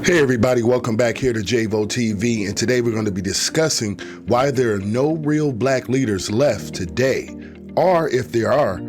Hey everybody, welcome back here to JVO TV, and today we're going to be discussing why there are no real black leaders left today, or if there are,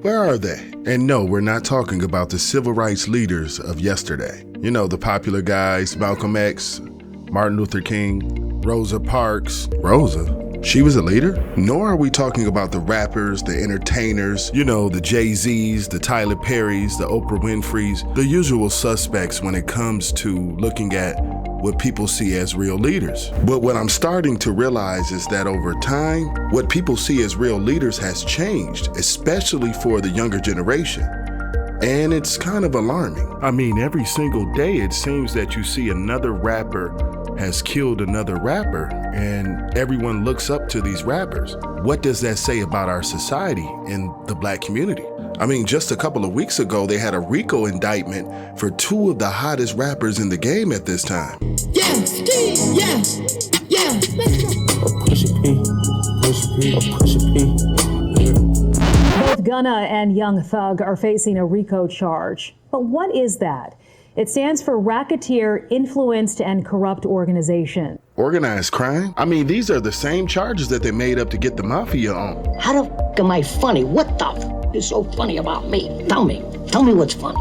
where are they? And no, we're not talking about the civil rights leaders of yesterday. You know, the popular guys, Malcolm X, Martin Luther King, Rosa Parks. Rosa? She was a leader? Nor are we talking about the rappers, the entertainers, you know, the Jay-Z's, the Tyler Perry's, the Oprah Winfrey's, the usual suspects when it comes to looking at what people see as real leaders. But what I'm starting to realize is that over time, what people see as real leaders has changed, especially for the younger generation. And it's kind of alarming. I mean, every single day it seems that you see another rapper has killed another rapper, and everyone looks up to these rappers. What does that say about our society and the black community? I mean, just a couple of weeks ago, they had a RICO indictment for two of the hottest rappers in the game at this time. Yeah, Steve, yeah, let's go. Push it, P. Both Gunna and Young Thug are facing a RICO charge. But what is that? It stands for Racketeer, Influenced, and Corrupt Organization. Organized crime? I mean, these are the same charges that they made up to get the mafia on. How the f am I funny? What the f is so funny about me? Tell me what's funny.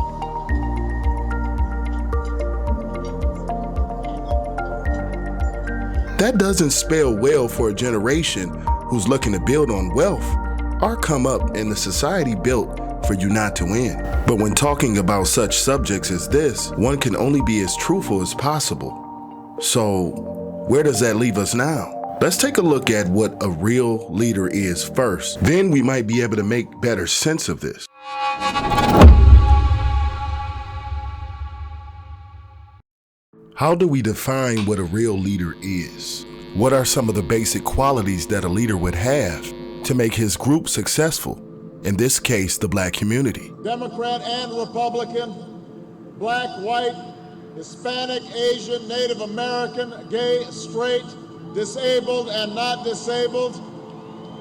That doesn't spell well for a generation who's looking to build on wealth or come up in the society built for you not to win. But when talking about such subjects as this, one can only be as truthful as possible. So where does that leave us now? Let's take a look at what a real leader is first. Then we might be able to make better sense of this. How do we define what a real leader is? What are some of the basic qualities that a leader would have to make his group successful? In this case, the black community. Democrat and Republican, black, white, Hispanic, Asian, Native American, gay, straight, disabled and not disabled,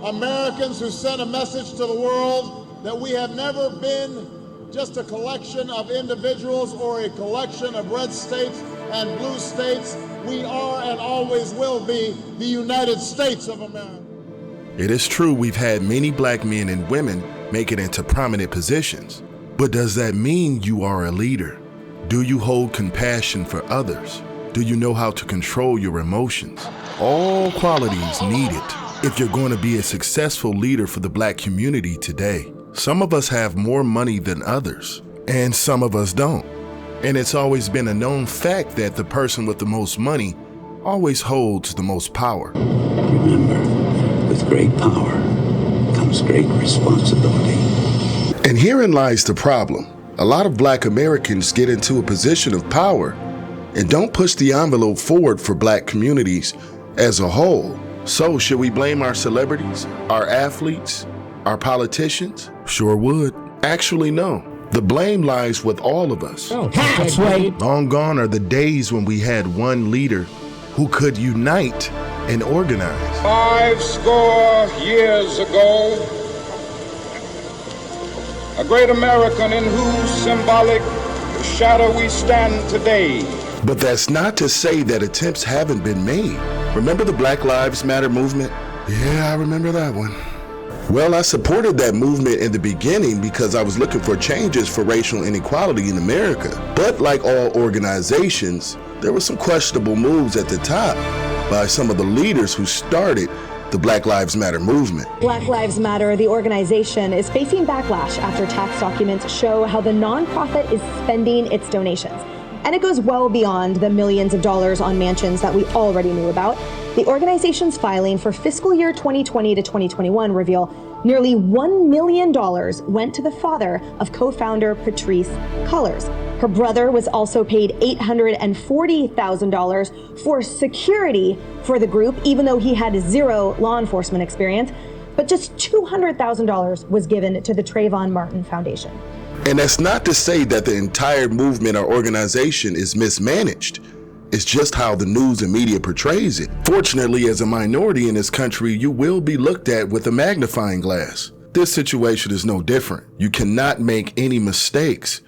Americans who send a message to the world that we have never been just a collection of individuals or a collection of red states and blue states. We are and always will be the United States of America. It is true we've had many black men and women make it into prominent positions, but does that mean you are a leader? Do you hold compassion for others? Do you know how to control your emotions? All qualities needed if you're going to be a successful leader for the black community today. Some of us have more money than others, and some of us don't. And it's always been a known fact that the person with the most money always holds the most power. Remember, with great power comes great responsibility. And herein lies the problem. A lot of black Americans get into a position of power and don't push the envelope forward for black communities as a whole. So should we blame our celebrities, our athletes, our politicians? Sure would. Actually, no. The blame lies with all of us. Oh, that's right. Long gone are the days when we had one leader who could unite and organize. 50 years ago, a great American in whose symbolic shadow we stand today. But that's not to say that attempts haven't been made. Remember the Black Lives Matter movement? Yeah, I remember that one. Well, I supported that movement in the beginning because I was looking for changes for racial inequality in America. But like all organizations, there were some questionable moves at the top by some of the leaders who started the Black Lives Matter movement. Black Lives Matter, the organization, is facing backlash after tax documents show how the nonprofit is spending its donations. And it goes well beyond the millions of dollars on mansions that we already knew about. The organization's filing for fiscal year 2020 to 2021 reveal nearly $1 million went to the father of co-founder Patrisse Cullors. Her brother was also paid $840,000 for security for the group, even though he had zero law enforcement experience. But just $200,000 was given to the Trayvon Martin Foundation. And that's not to say that the entire movement or organization is mismanaged. It's just how the news and media portrays it. Fortunately, as a minority in this country, you will be looked at with a magnifying glass. This situation is no different. You cannot make any mistakes.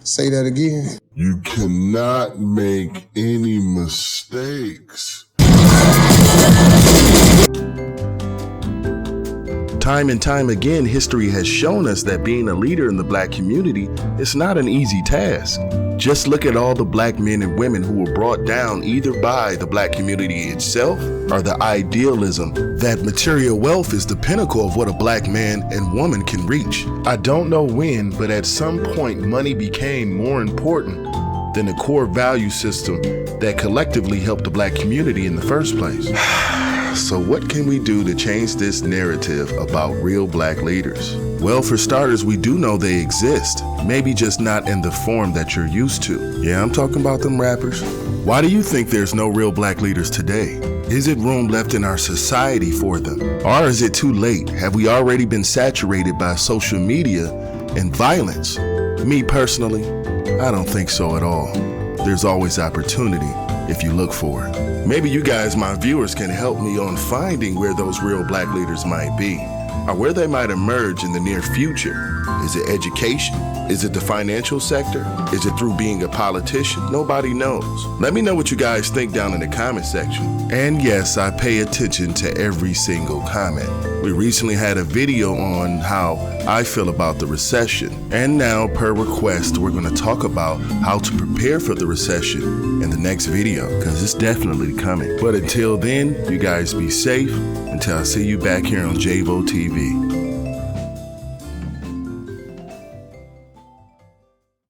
Say that again. You cannot make any mistakes. Time and time again, history has shown us that being a leader in the black community is not an easy task. Just look at all the black men and women who were brought down either by the black community itself or the idealism that material wealth is the pinnacle of what a black man and woman can reach. I don't know when, but at some point money became more important than the core value system that collectively helped the black community in the first place. So what can we do to change this narrative about real black leaders? Well, for starters, we do know they exist. Maybe just not in the form that you're used to. Yeah, I'm talking about them rappers. Why do you think there's no real black leaders today? Is it room left in our society for them? Or is it too late? Have we already been saturated by social media and violence? Me personally, I don't think so at all. There's always opportunity if you look for it. Maybe you guys, my viewers, can help me on finding where those real black leaders might be, or where they might emerge in the near future. Is it education? Is it the financial sector? Is it through being a politician? Nobody knows. Let me know what you guys think down in the comment section. And yes, I pay attention to every single comment. We recently had a video on how I feel about the recession. And now, per request, we're going to talk about how to prepare for the recession in the next video, because it's definitely coming. But until then, you guys be safe until I see you back here on JVO TV.